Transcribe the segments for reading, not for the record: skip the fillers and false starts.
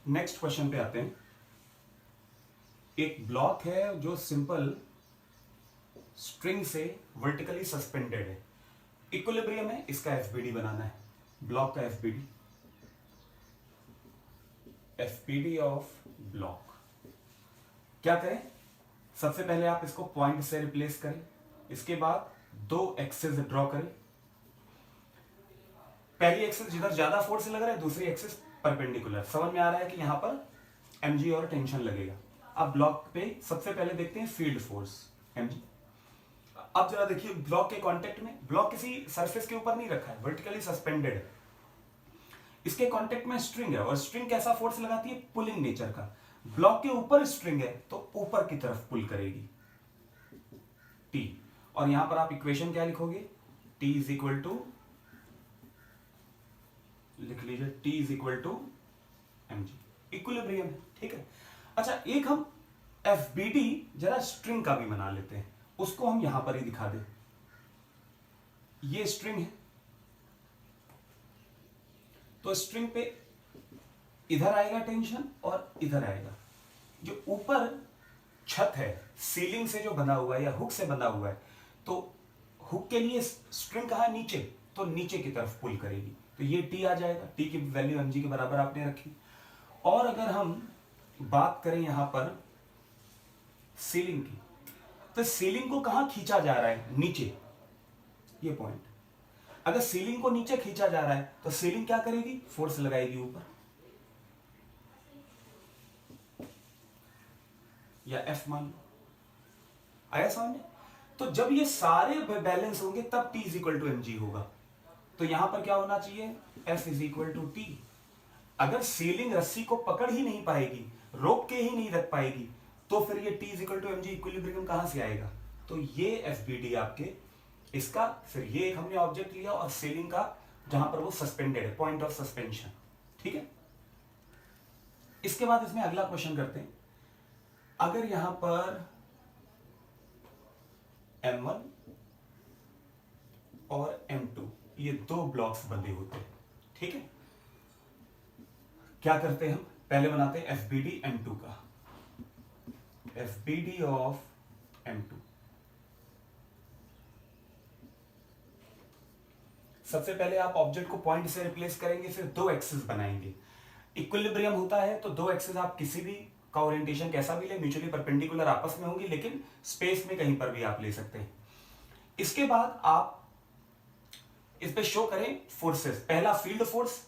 Next question पे आते हैं। एक ब्लॉक है जो सिंपल स्ट्रिंग से वर्टिकली सस्पेंडेड है, इक्विलिब्रियम है, इसका एफबीडी बनाना है। ब्लॉक का एफबीडी, एफबीडी ऑफ ब्लॉक क्या करें? सबसे पहले आप इसको पॉइंट से रिप्लेस करें, इसके बाद दो एक्सिस ड्रॉ करें। पहली एक्सिस जिधर ज्यादा फोर्स लग रहा है, दूसरी एक्सिस परपेंडिकुलर। समझ में आ रहा है कि यहां पर mg और टेंशन लगेगा। अब ब्लॉक पे सबसे पहले देखते हैं फील्ड फोर्स mg। अब जरा देखिए ब्लॉक के कांटेक्ट में, ब्लॉक किसी सरफेस के ऊपर नहीं रखा है, वर्टिकली सस्पेंडेड है। इसके कांटेक्ट में स्ट्रिंग है, और स्ट्रिंग कैसा फोर्स लगाती है? पुलिंग नेचर का। ब्लॉक के ऊपर स्ट्रिंग है तो ऊपर की तरफ पुल करेगी T। और यहां पर आप इक्वेशन क्या लिखोगे? T इज इक्वल टू, लिख लीजिए T is equal to mg, equilibrium है। ठीक है। अच्छा, एक हम FBD जरा स्ट्रिंग का भी बना लेते हैं, उसको हम यहां पर ही दिखा दें। ये स्ट्रिंग है, तो स्ट्रिंग पे इधर आएगा टेंशन और इधर आएगा। जो ऊपर छत है, सीलिंग से जो बंधा हुआ है या हुक से बंधा हुआ है, तो हुक के लिए स्ट्रिंग कहां? नीचे, तो नीचे की तरफ पुल करेगी, तो ये T आ जाएगा। T की वैल्यू mg के बराबर आपने रखी। और अगर हम बात करें यहां पर सीलिंग की, तो सीलिंग को कहां खींचा जा रहा है? नीचे, ये पॉइंट। अगर सीलिंग को नीचे खींचा जा रहा है तो सीलिंग क्या करेगी? फोर्स लगाएगी ऊपर, या F मान लो। आया समझ में? तो जब ये सारे बैलेंस होंगे तब T is equal to mg होगा। तो यहां पर क्या होना चाहिए? F is equal to T। अगर सीलिंग रस्सी को पकड़ ही नहीं पाएगी, रोक के ही नहीं रख पाएगी, तो फिर ये T is equal to mg equilibrium कहां से आएगा? तो ये FBD आपके इसका, फिर ये एक हमने ऑब्जेक्ट लिया, और सीलिंग का जहां पर वो सस्पेंडेड है, पॉइंट ऑफ सस्पेंशन। ठीक है। इसके बाद इसमें अगला क्वेश्चन करते हैं। अगर यहां पर M1 और M2 ये दो ब्लॉक्स बंधे होते हैं, ठीक है, क्या करते हैं हम? पहले बनाते हैं FBD M2 का, FBD ऑफ M2। सबसे पहले आप ऑब्जेक्ट को पॉइंट से रिप्लेस करेंगे, फिर दो एक्सिस बनाएंगे। इक्विलिब्रियम होता है तो दो एक्सिस आप किसी भी का ओरिएंटेशन कैसा भी ले, म्यूचुअली परपेंडिकुलर आपस में होंगी, लेकिन स्पेस में कहीं पर भी आप ले सकते हैं। इसके बाद आप इस पे शो करें फोर्सेस। पहला field force,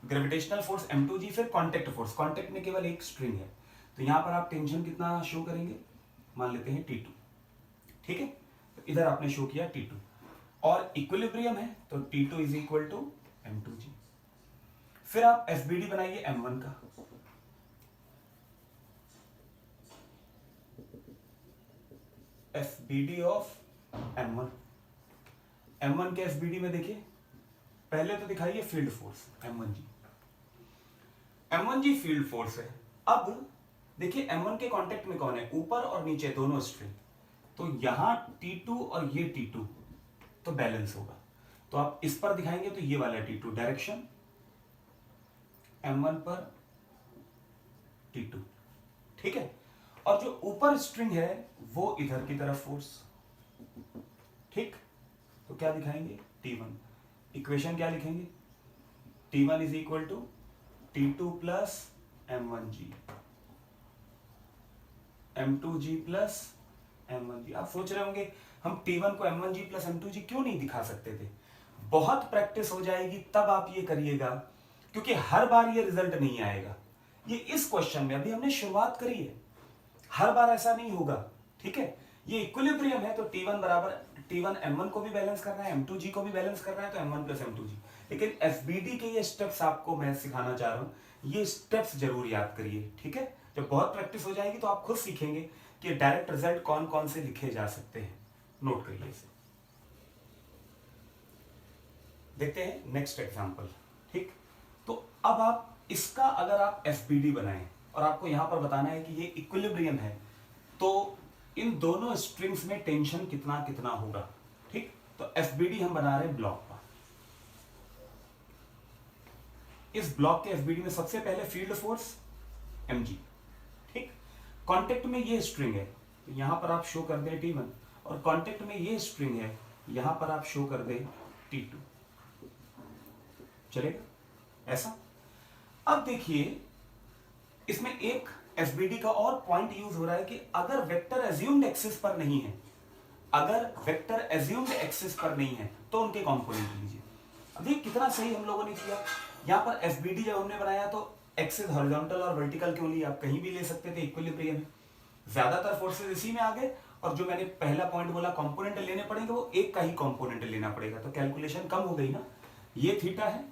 gravitational force m2g, फिर कांटेक्ट फोर्स। कांटेक्ट में केवल एक स्ट्रिंग है, तो यहां पर आप टेंशन कितना शो करेंगे? मान लेते हैं T2। ठीक है, तो इधर आपने शो किया T2, और इक्विलिब्रियम है तो T2 is equal to m2g। फिर आप FBD बनाइए M1 का, FBD ऑफ M1। M1 के FBD में देखिए, पहले तो दिखाइए field force M1g। M1g field force है। अब देखिए M1 के कांटेक्ट में कौन है? ऊपर और नीचे दोनों स्ट्रिंग, तो यहां T2 और ये T2 तो बैलेंस होगा। तो आप इस पर दिखाएंगे तो ये वाला T2 डायरेक्शन M1 पर T2, ठीक है। और जो ऊपर स्ट्रिंग है वो इधर की तरफ फोर्स, ठीक। तो क्या दिखाएंगे? T1। इक्वेशन क्या लिखेंगे? T1 is equal to T2 plus M1g, M2g plus M1g। आप सोच रहे होंगे हम T1 को M1g प्लस M2g क्यों नहीं दिखा सकते थे? बहुत प्रैक्टिस हो जाएगी तब आप ये करिएगा, क्योंकि हर बार ये रिजल्ट नहीं आएगा। ये इस क्वेश्चन में अभी हमने शुरुआत करी है, हर बार ऐसा नहीं होगा, ठीक है। ये इक्विलिब्रियम है तो T1 बराबर, T1 M1 को भी बैलेंस कर रहा है, M2g को भी बैलेंस कर रहा है, तो M1 प्लस M2g। लेकिन FBD के ये स्टेप्स आपको मैं सिखाना चाह रहा हूं, ये स्टेप्स जरूर याद करिए, ठीक है। जब बहुत प्रैक्टिस हो जाएगी तो आप खुद सीखेंगे कि डायरेक्ट रिजल्ट कौन कौन से लिखे जा सकते हैं। नोट करिए इसे। देखते हैं नेक्स्ट एग्जांपल, ठीक। तो अब आप इसका अगर आप FBD बनाएं और आपको यहां पर बताना है कि ये इक्विलिब्रियम है, तो इन दोनों स्ट्रिंग्स में टेंशन कितना कितना होगा, ठीक। तो FBD हम बना रहे हैं ब्लॉक का। इस ब्लॉक के FBD में सबसे पहले फील्ड फोर्स mg। ठीक, कांटेक्ट में ये स्ट्रिंग है, तो यहां पर आप शो कर दें T1, और कांटेक्ट में ये स्ट्रिंग है, यहां पर आप शो कर दें T2। चलेगा ऐसा। अब देखिए इसमें एक एफबीडी का और पॉइंट यूज हो रहा है कि अगर वेक्टर एज्यूम्ड एक्सिस पर नहीं है, अगर वेक्टर एज्यूम्ड एक्सिस पर नहीं है तो उनके कंपोनेंट लीजिए। अब देखिए कितना सही हम लोगों ने किया। यहां पर एफबीडी जब हमने बनाया तो एक्सिस हॉरिजॉन्टल और वर्टिकल क्यों लिया, आप कहीं भी ले सकते थे इक्विलिब्रियम में। ज्यादातर फोर्सेस इसी में आ गए, और जो मैंने पहला पॉइंट बोला कंपोनेंट लेने पड़ेंगे, वो एक का ही कंपोनेंट लेना पड़ेगा, तो कैलकुलेशन कम हो गई ना। ये थीटा है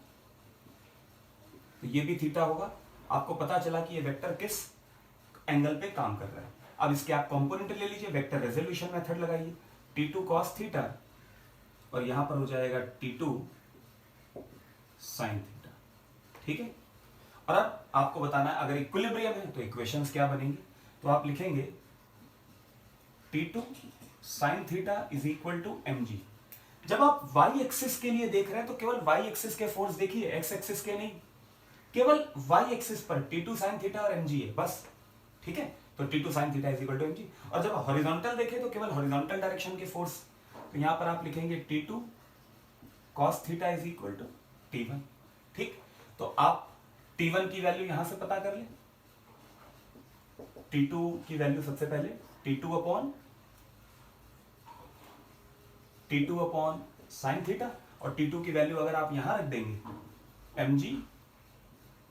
तो ये भी थीटा होगा। आपको पता चला कि ये वेक्टर किस एंगल पे काम कर रहा है। अब इसके आप कंपोनेंट ले लीजिए, वेक्टर रेजोल्यूशन मेथड लगाइए, T2 cos थीटा, और यहां पर हो जाएगा T2 sin थीटा। ठीक है, और अब आपको बताना है अगर इक्विलिब्रियम है तो इक्वेशंस क्या बनेंगे। तो आप लिखेंगे T2 sin theta is equal to mg। जब आप y एक्सिस के लिए देख रहे हैं तो केवल y एक्सिस के फोर्स देखिए, x एक्सिस के नहीं, केवल y एक्सिस पर T2 sin थीटा और mg है बस। ठीक है, तो T2 sin theta is equal to mg। और जब हॉरिजॉन्टल देखें तो केवल हॉरिजॉन्टल डायरेक्शन के फोर्स, तो यहां पर आप लिखेंगे T2 cos theta is equal to T1। ठीक, तो आप T1 की वैल्यू यहां से पता कर लें। T2 की वैल्यू सबसे पहले T2 अपॉन साइन थीटा, और T2 की वैल्यू अगर आप यहां रख देंगे mg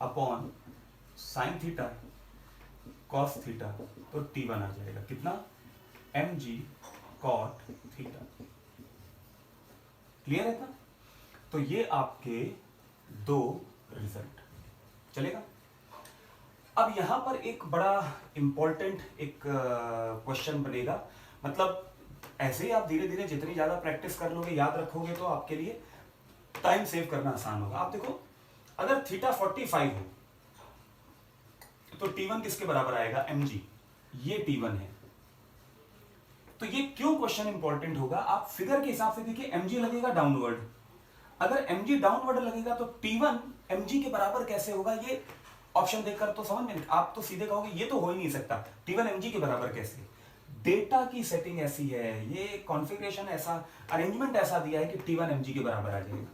upon sine theta cos theta, तो T1 आ जाएगा कितना, mg cot थीटा। क्लियर है ना। तो ये आपके दो रिजल्ट। चलेगा। अब यहां पर एक बड़ा इंपॉर्टेंट एक क्वेश्चन बनेगा, मतलब ऐसे ही आप धीरे धीरे जितनी ज्यादा प्रैक्टिस कर लोगे, याद रखोगे, तो आपके लिए टाइम सेव करना आसान होगा। आप देखो अगर थीटा 45 हो तो T1 किसके बराबर आएगा, mg। ये T1 है, तो ये क्यों क्वेश्चन इंपॉर्टेंट होगा, आप फिगर के हिसाब से देखिए mg लगेगा डाउनवर्ड। अगर mg डाउनवर्ड लगेगा तो T1 mg के बराबर कैसे होगा, ये ऑप्शन देखकर तो समझ में आप तो सीधे कहोगे ये तो हो ही नहीं सकता, T1 mg के बराबर कैसे। डेटा की सेटिंग ऐसी है, ये कॉन्फ़िगरेशन ऐसा, अरेंजमेंट ऐसा दिया है कि T1 mg के बराबर आ जाएगा।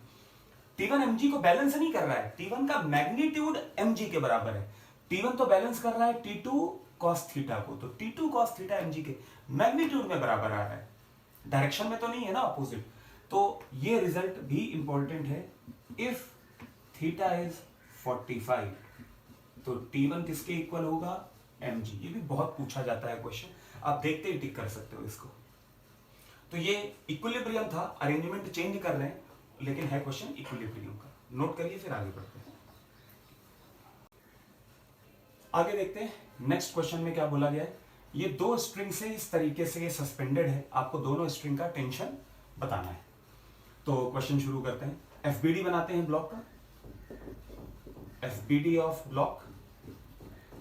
T1 mg को बैलेंस नहीं कर रहा है, T1 का मैग्नीट्यूड mg के बराबर है। T1 तो बैलेंस कर रहा है T2 cos थीटा को, तो T2 cos थीटा mg के मैग्नीट्यूड में बराबर आ रहा है, डायरेक्शन में तो नहीं है ना, अपोजिट। तो ये रिजल्ट भी इंपॉर्टेंट है। इफ थीटा इज 45 तो T1 किसके इक्वल होगा, mg। ये भी बहुत पूछा जाता है क्वेश्चन, आप देखते ही टिक कर सकते हो इसको। तो ये इक्विलिब्रियम था, अरेंजमेंट चेंज कर रहे हैं, लेकिन है क्वेश्चन इक्विलिब्रियम का। नोट करिए, फिर आगे बढ़ते हैं। आगे देखते हैं नेक्स्ट क्वेश्चन में क्या बोला गया है। ये दो स्ट्रिंग से इस तरीके से सस्पेंडेड है, आपको दोनों स्ट्रिंग का टेंशन बताना है। तो क्वेश्चन शुरू करते हैं। एफबीडी बनाते हैं ब्लॉक का, एफबीडी ऑफ ब्लॉक।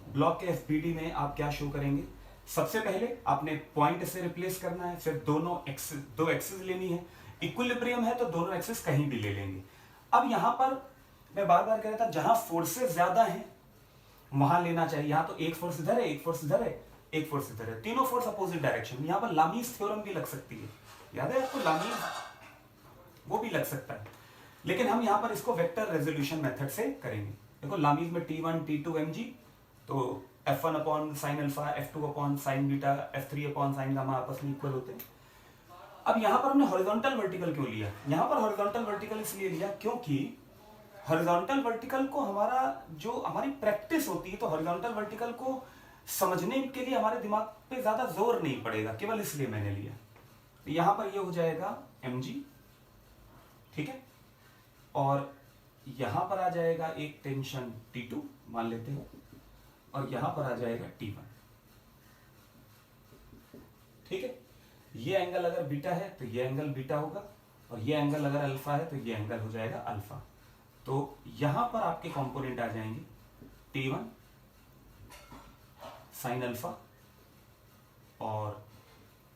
ब्लॉक के एफबीडी में आप क्या शो करेंगे, सबसे पहले आपने पॉइंट से रिप्लेस करना है, फिर दो एक्सिस लेनी है। इक्विलिब्रियम है तो दोनों एक्सिस कहीं भी ले लेंगे। अब यहां पर मैं बार बार कह रहा था, जहां फोर्सेस ज्यादा हैं वहां लेना चाहिए। यहां तो एक फोर्स इधर है, एक फोर्स इधर है, एक फोर्स इधर है, तीनों फोर्स अपोजिट डायरेक्शन। यहां पर लामीज थ्योरम भी लग सकती है, याद है आपको लामीज, वो भी लग सकता है, लेकिन हम यहां पर इसको वेक्टर रेजोल्यूशन मेथड से करेंगे। देखो लामीज में T1 T2 mg, तो F1 upon sine alpha, F2 upon sine beta, F3 upon sine gamma आपस में इक्वल होते हैं। अब यहां पर हमने हॉरिजॉन्टल वर्टिकल क्यों लिया, यहां पर हॉरिजॉन्टल वर्टिकल इसलिए लिया क्योंकि हॉरिजॉन्टल वर्टिकल को हमारी प्रैक्टिस होती है, तो हॉरिजॉन्टल वर्टिकल को समझने के लिए हमारे दिमाग पे ज्यादा जोर नहीं पड़ेगा, केवल इसलिए मैंने लिया। तो यहां पर ये हो जाएगा mg, ठीक है, और यहां पर आ जाएगा एक टेंशन T2 मान लेते हैं, और यहां पर आ जाएगा T1, ठीक है। ये एंगल अगर बीटा है तो ये एंगल बीटा होगा, और ये एंगल अगर अल्फा है तो ये एंगल हो जाएगा अल्फा। तो यहां पर आपके कंपोनेंट आ जाएंगे T1 साइन अल्फा और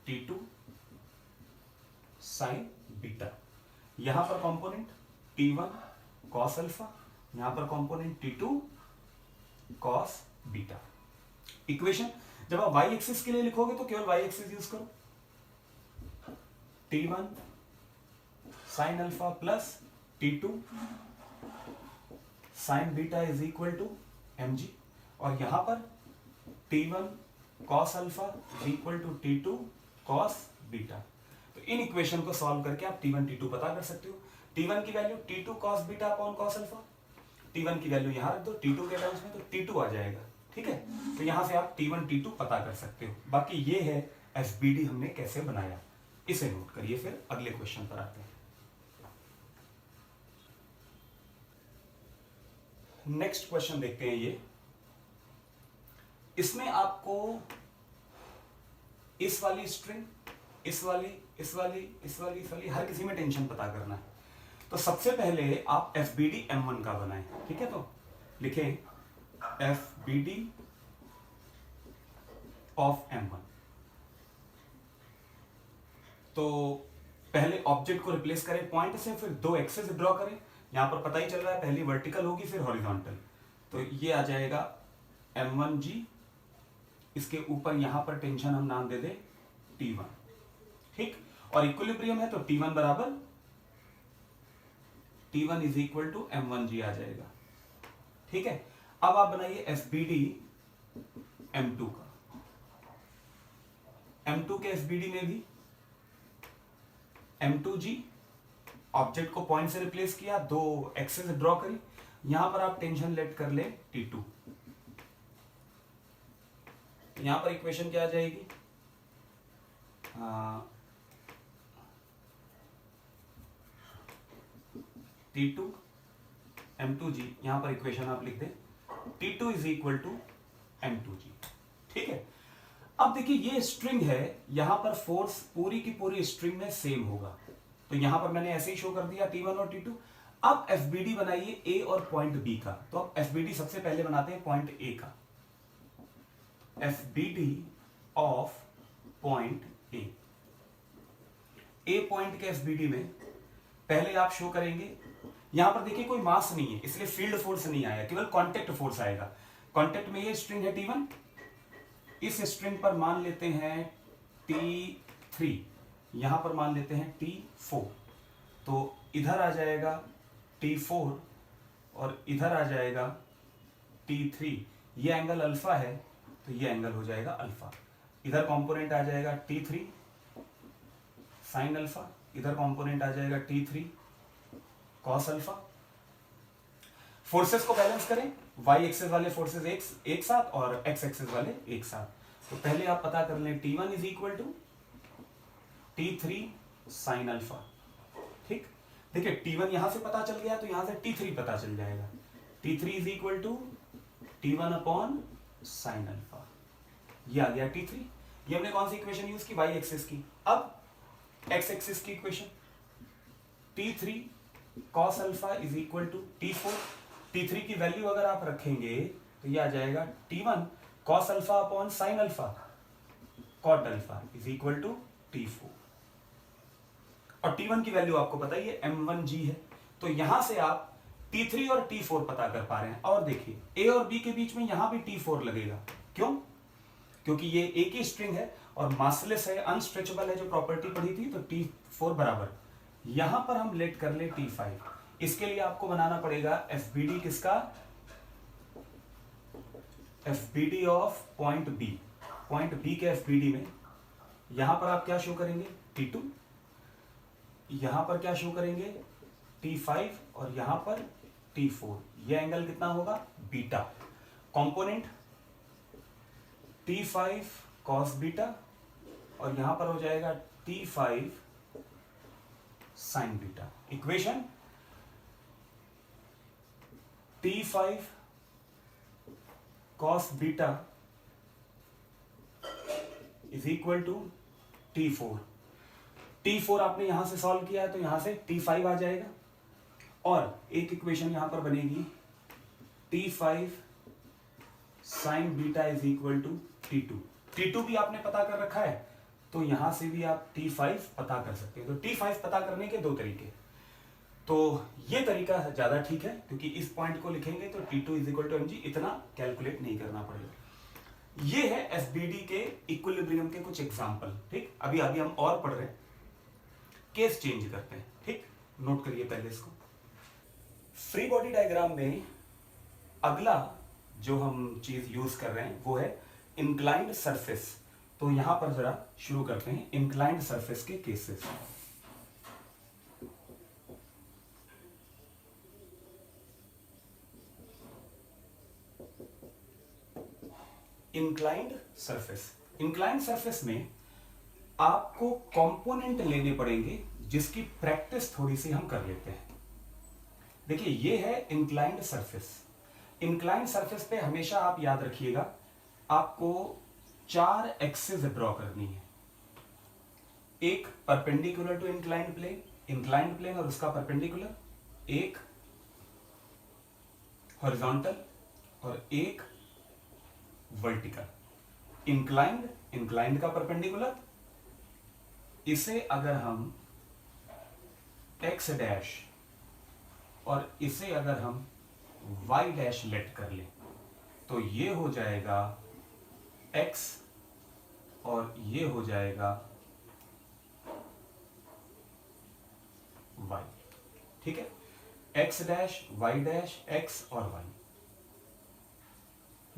T2 साइन बीटा। यहां पर कंपोनेंट T1 कॉस अल्फा, यहां पर component T2 cos beta. Equation जब आप वाई एक्सिस के लिए लिखोगे तो केवल वाई एक्सिस यूज करो, T1 sine alpha plus T2 sine beta is equal to mg, और यहां पर T1 cos alpha is equal to T2 cos beta. तो इन इक्वेशन को सॉल्व करके आप T1 T2 पता कर सकते हो। T1 की value T2 cos beta upon cos alpha, T1 की वैल्यू यहां रख दो T2 के टर्म्स में, तो T2 आ जाएगा। ठीक है, तो यहां से आप T1 T2 पता कर सकते हो। बाकी ये है एफबीडी हमने कैसे बनाया, इसे नोट करिए, फिर अगले क्वेश्चन पर आते हैं। नेक्स्ट क्वेश्चन देखते हैं। ये इसमें आपको इस वाली स्ट्रिंग, इस वाली, इस वाली, इस वाली, इस वाली, हर किसी में टेंशन पता करना है। तो सबसे पहले आप एफबीडी M1 का बनाएं। ठीक है, तो लिखें एफबीडी ऑफ M1। तो पहले ऑब्जेक्ट को रिप्लेस करें पॉइंट से, फिर दो एक्सेस ड्रॉ करें। यहां पर पता ही चल रहा है पहली वर्टिकल होगी फिर हॉरिजॉन्टल, तो ये आ जाएगा M1G। इसके ऊपर यहां पर टेंशन हम नाम दे दें T1। ठीक, और इक्विलिब्रियम है तो T1 बराबर T1 is equal to M1G आ जाएगा। ठीक है, अब आप बनाइए एफबीडी M2 का। M2 के एफबीडी में भी M2G, ऑब्जेक्ट को पॉइंट से रिप्लेस किया, दो एक्सेस ड्रॉ करी, यहां पर आप टेंशन लेट कर ले T2। यहां पर इक्वेशन क्या आ जाएगी, T2 M2G, यहां पर इक्वेशन आप लिख दें T2 is equal to M2G। ठीक है, अब देखिए ये स्ट्रिंग है, यहां पर फोर्स पूरी की पूरी स्ट्रिंग में सेम होगा, तो यहां पर मैंने ऐसे ही शो कर दिया T1 और T2। अब एफबीडी बनाइए ए और पॉइंट बी का। तो अब एफबीडी सबसे पहले बनाते हैं पॉइंट ए का, FBD of point A. A point के एफबीडी में पहले आप शो करेंगे, यहां पर देखिए कोई मास नहीं है इसलिए फील्ड फोर्स नहीं आया, केवल कांटेक्ट फोर्स आएगा। कांटेक्ट में ये स्ट्रिंग है T1, इस स्ट्रिंग पर मान लेते हैं T3, यहां पर मान लेते हैं T4, तो इधर आ जाएगा T4 और इधर आ जाएगा T3। ये एंगल अल्फा है तो ये एंगल हो जाएगा अल्फा। इधर कंपोनेंट आ जाएगा T3 साइन अल्फा, इधर कंपोनेंट आ जाएगा T3 कॉस अल्फा। फोर्सेस को बैलेंस करें, वाई एक्सेस वाले फोर्सेस एक साथ और एक्स एक्सेस वाले एक साथ। तो पहले आप पता कर लें T1 is equal to T3 sine alpha. ठीक, देखिए T1 यहां से पता चल गया तो यहां से T3 पता चल जाएगा। T3 is equal to T1 upon sine alpha, ये आ गया T3। ये हमने कौन सी इक्वेशन यूज की, वाई एक्सिस की। अब एक्स एक्सिस की equation T3 cos alpha is equal to T4। T3 की वैल्यू अगर आप रखेंगे तो ये आ जाएगा T1 cos alpha upon sine alpha cot alpha is equal to T4। और T1 की वैल्यू आपको पता ही है M1G है, तो यहां से आप T3 और T4 पता कर पा रहे हैं। और देखिए A और B के बीच में यहां भी T4 लगेगा, क्यों? क्योंकि ये एक ही स्ट्रिंग है और मासलेस है, अनस्ट्रेचेबल है, जो प्रॉपर्टी पढ़ी थी। तो T4 बराबर यहां पर हम लेट कर ले T5। इसके लिए आपको बनाना पड़ेगा एफबीडी किसका, FBD of point B. Point B के एफबीडी में यहां पर आप क्या शो करेंगे T2, यहां पर क्या शो करेंगे T5 और यहां पर T4। ये एंगल कितना होगा, beta. Component T5 cos beta और यहां पर हो जाएगा T5 sine beta. Equation T5 cos beta is equal to T4। T4 आपने यहां से सॉल्व किया है तो यहां से T5 आ जाएगा, और एक इक्वेशन यहां पर बनेगी T5 sine beta is equal to T2। T2 भी आपने पता कर रखा है तो यहां से भी आप T5 पता कर सकते हैं। तो T5 पता करने के दो तरीके। तो ये तरीका ज्यादा ठीक है, क्योंकि इस पॉइंट को लिखेंगे तो T2 is equal to mg, इतना कैलकुलेट नहीं करना पड़ेगा। ये है एसबीडी के इक्विलिब्रियम के कुछ एग्जांपल। ठीक, अभी अभी हम और पढ़ रहे हैं, केस चेंज करते हैं। ठीक, नोट करिए पहले इसको। फ्री बॉडी डायग्राम में अगला जो हम चीज यूज कर रहे हैं वो है इंक्लाइंड सरफेस। तो यहां पर जरा शुरू करते हैं इंक्लाइंड सरफेस के cases. Inclined surface, inclined surface में आपको कंपोनेंट लेने पड़ेंगे जिसकी प्रैक्टिस थोड़ी सी हम कर लेते हैं। देखिए ये है इंक्लाइंड सरफेस। इंक्लाइंड सरफेस पे हमेशा आप याद रखिएगा आपको 4 एक्सिस ड्रॉ करनी है। एक परपेंडिकुलर टू इंक्लाइंड प्लेन और उसका परपेंडिकुलर, एक हॉरिजॉन्टल और एक वर्टिकल। इंक्लाइंड का परपेंडिकुलर, इसे अगर हम x डैश और इसे अगर हम y डैश लेट कर ले तो ये हो जाएगा x और ये हो जाएगा y। ठीक है, x dash y dash x और y,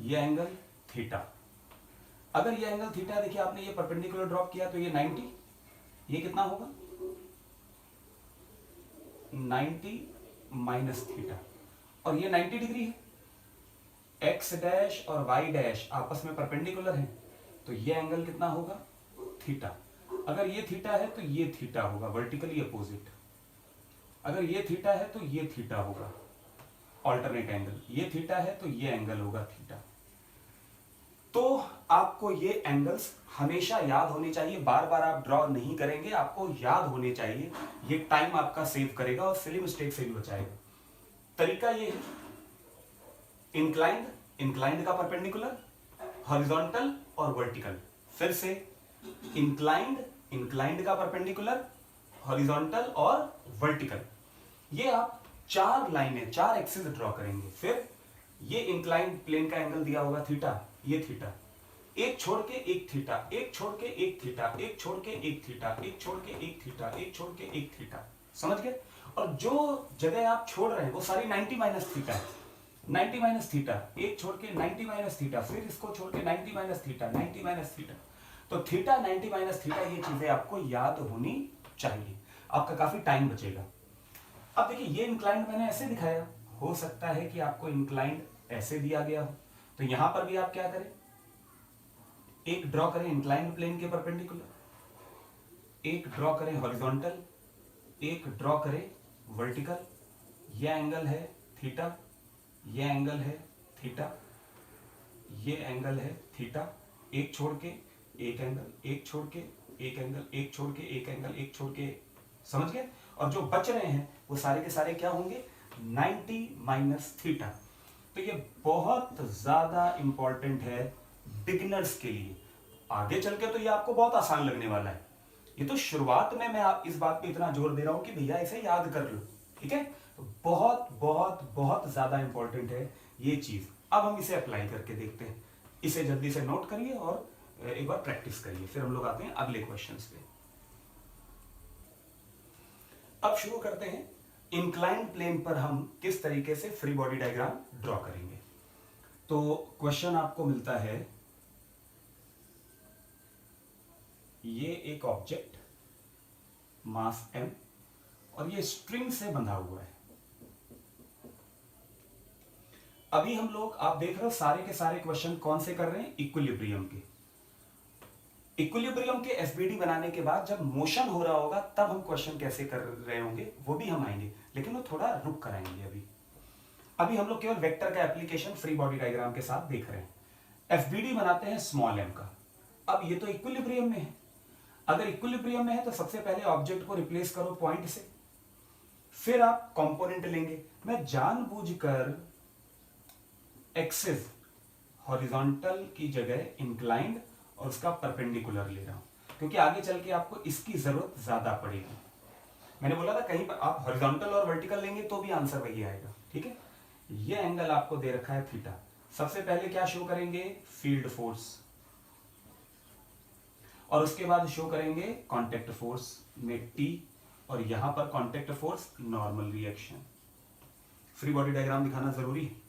ये एंगल थीटा। अगर ये एंगल थीटा, देखिए आपने ये परपेंडिकुलर ड्रॉप किया तो ये 90, ये कितना होगा 90 माइनस थीटा, और ये 90 डिग्री है। x डैश और y डैश आपस में परपेंडिकुलर हैं तो ये एंगल कितना होगा थीटा। अगर ये थीटा है तो ये थीटा होगा वर्टिकली अपोजिट। अगर ये थीटा है तो ये थीटा होगा ऑल्टरनेट एंगल। ये थीटा है तो ये एंगल होगा थीटा। तो आपको ये एंगल्स हमेशा याद होने चाहिए, बार बार आप ड्रॉ नहीं करेंगे, आपको याद होने चाहिए। ये टाइम आपका सेव करेगा और सिली मिस्टेक से भी बचाएगा। तरीका ये है, इंक्लाइंड का परपेंडिकुलर, हॉरिजॉन्टल और वर्टिकल। फिर से इंक्लाइंड का परपेंडिकुलर, हॉरिजॉन्टल और वर्टिकल। ये आप 4 लाइनें, 4 एक्सिस ड्रॉ करेंगे। फिर ये इंक्लाइंड प्लेन का एंगल दिया होगा थीटा, ये थीटा, एक छोड़ के एक थीटा, एक छोड़ के एक थीटा, एक छोड़ के एक थीटा, एक छोड़ के एक थीटा, एक छोड़ के एक थीटा। समझ गए? और जो जगह आप छोड़ रहे हैं वो सारी 90 माइनस थीटा है। 90 माइनस थीटा, एक छोड़ के 90 माइनस थीटा, फिर इसको छोड़ के 90 माइनस थीटा, 90 माइनस थीटा। तो थीटा 90 माइनस थीटा, ये चीजें आपको याद होनी चाहिए, आपका काफी टाइम बचेगा। अब देखिए ये इंक्लाइंड मैंने ऐसे दिखाया, हो सकता है कि आपको इंक्लाइंड ऐसे दिया गया हो, तो यहां पर भी आप क्या करें, एक ड्रॉ करें इंक्लाइंड प्लेन के परपेंडिकुलर, एक ड्रॉ करें हॉरिजॉन्टल, एक ड्रॉ करें वर्टिकल। ये एंगल है थीटा, ये एंगल है थीटा, ये एंगल है थीटा। एक छोड़ के एक एंगल, एक छोड़ के एक एंगल, एक छोड़ के एक एंगल, एक छोड़ के, समझ गए? और जो बच रहे हैं वो सारे के सारे क्या होंगे 90 माइनस थीटा। तो ये बहुत ज्यादा इंपॉर्टेंट है बिगिनर्स के लिए। आगे चल के तो ये आपको बहुत आसान लगने वाला है। ये तो शुरुआत में मैं आप इस बात पे इतना जोर दे रहा हूं कि भैया इसे याद कर लो, ठीक है? तो बहुत बहुत बहुत ज्यादा इंपॉर्टेंट है ये चीज। अब हम इसे अप्लाई करके देखते हैं। इसे जल्दी से नोट करिए और एक बार प्रैक्टिस करिए, फिर हम लोग आते हैं अगले क्वेश्चंस पे। अब शुरू करते हैं इंक्लाइंड प्लेन पर हम किस तरीके से फ्री बॉडी डायग्राम ड्रॉ करेंगे। तो क्वेश्चन आपको मिलता है, ये एक ऑब्जेक्ट मास m और ये स्ट्रिंग से बंधा हुआ है। अभी हम लोग, आप देख रहे हो सारे के सारे क्वेश्चन कौन से कर रहे हैं, इक्विलिब्रियम के। इक्विलिब्रियम के एसबीडी बनाने के बाद जब मोशन हो रहा होगा तब हम क्वेश्चन कैसे कर रहे होंगे वो भी हम आएंगे, लेकिन वो थोड़ा रुक कर आएंगे। अभी हम लोग केवल वेक्टर का एप्लीकेशन फ्री बॉडी डायग्राम के साथ देख रहे हैं। एफबीडी बनाते हैं स्मॉल m का। अब ये तो इक्विलिब्रियम में है, अगर इक्विलिब्रियम में है तो सबसे पहले ऑब्जेक्ट को रिप्लेस करो पॉइंट से, फिर आप कंपोनेंट लेंगे। मैं जानबूझकर एक्सिस हॉरिजॉन्टल की जगह इंक्लाइंड और उसका परपेंडिकुलर ले रहा हूं, क्योंकि आगे चल के आपको इसकी जरूरत ज्यादा पड़ेगी। मैंने बोला था कहीं पर आप हॉरिजॉन्टल और वर्टिकल लेंगे तो भी आंसर वही आएगा, ठीक है। ये एंगल आपको दे रखा है थीटा। सबसे पहले क्या शो करेंगे, फील्ड फोर्स, और उसके बाद शो करेंगे कांटेक्ट फोर्स में टी, और यहां पर contact force normal reaction. Free body diagram दिखाना जरूरी है।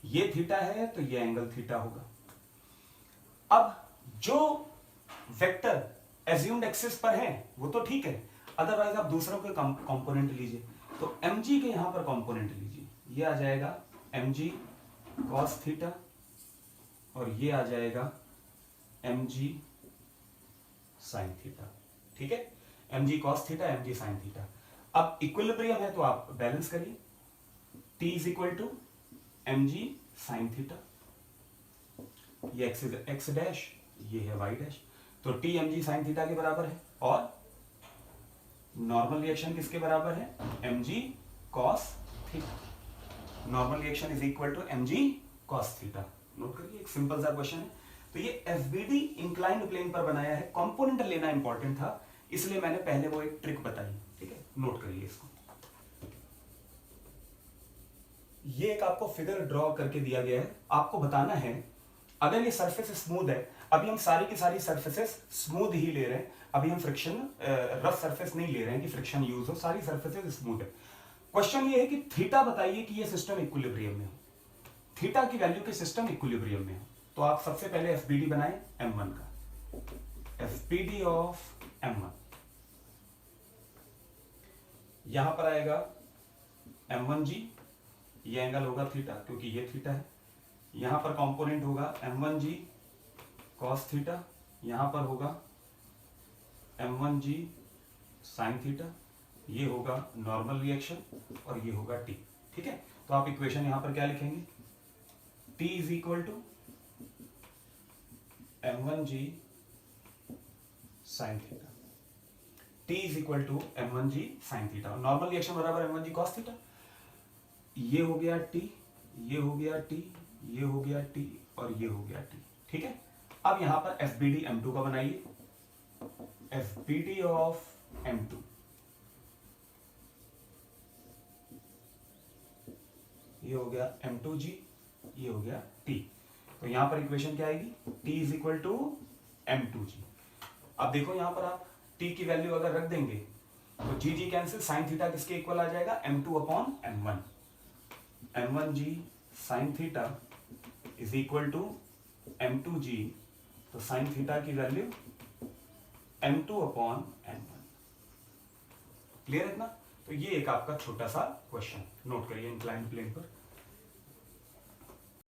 ये थीटा है तो ये एंगल थीटा होगा। अब जो वेक्टर एज्यूम्ड एक्सिस पर है वो तो ठीक है, अदरवाइज आप दूसरों के कंपोनेंट लीजिए। तो mg के यहां पर कंपोनेंट लीजिए, ये आ जाएगा mg cos थीटा, और ये आ जाएगा mg sin थीटा, ठीक है। mg cos theta, mg sin theta. अब इक्विलिब्रियम है तो आप बैलेंस करिए, t is equal to mg sin theta, ये x डैश, ये है y डैश, तो t mg sin थीटा के बराबर है, और नॉर्मल रिएक्शन किसके बराबर है, mg cos theta. Normal reaction is equal to mg cos theta. Note करिए, एक सिंपल सा क्वेश्चन है। तो ये एफबीडी इंक्लाइंड प्लेन पर बनाया है, कंपोनेंट लेना इंपॉर्टेंट था, इसलिए मैंने पहले वो एक ट्रिक बताई, ठीक है। नोट करिए इसको। ये एक आपको फिगर ड्रॉ करके दिया गया है, आपको बताना है अगर ये सरफेस स्मूथ है, अभी हम सारी की सारी सरफेसेस स्मूथ ही ले रहे हैं, अभी हम फ्रिक्शन रफ सरफेस नहीं ले रहे हैं कि फ्रिक्शन यूज हो, सारी सरफेसेस स्मूथ है। क्वेश्चन ये है कि थीटा बताइए कि ये सिस्टम इक्विलिब्रियम में हो, थीटा की वैल्यू के सिस्टम इक्विलिब्रियम में हो। तो आप सबसे पहले एफबीडी बनाएं m1 का, एफबीडी ऑफ m1, यहां पर आएगा m1g, ये एंगल होगा थीटा क्योंकि ये थीटा है, यहां पर कंपोनेंट होगा m1g cos थीटा, यहां पर होगा m1g sin थीटा, ये होगा नॉर्मल रिएक्शन, और ये होगा t, ठीक है। तो आप इक्वेशन यहां पर क्या लिखेंगे, t is equal to m1g sin theta, t is equal to m1g sin theta, normal reaction बराबर m1g cos थीटा, ये हो गया t, ये हो गया t, ये हो गया t, और ये हो गया t, ठीक है। अब यहां पर एफबीडी m2 का बनाइए, एफबीडी ऑफ m2, ये हो गया m2g, ये हो गया t। तो यहां पर इक्वेशन क्या आएगी, t is equal to m2g। अब देखो यहां पर आप t की वैल्यू अगर रख देंगे तो g g cancel, sine theta किसके इक्वल आ जाएगा, m2 upon m1, m1g sine theta is equal to m2g, तो साइन थीटा की value m2 upon m1। Clear है इतना। तो ये एक आपका छोटा सा क्वेश्चन, नोट करिए इंक्लाइंड प्लेन पर।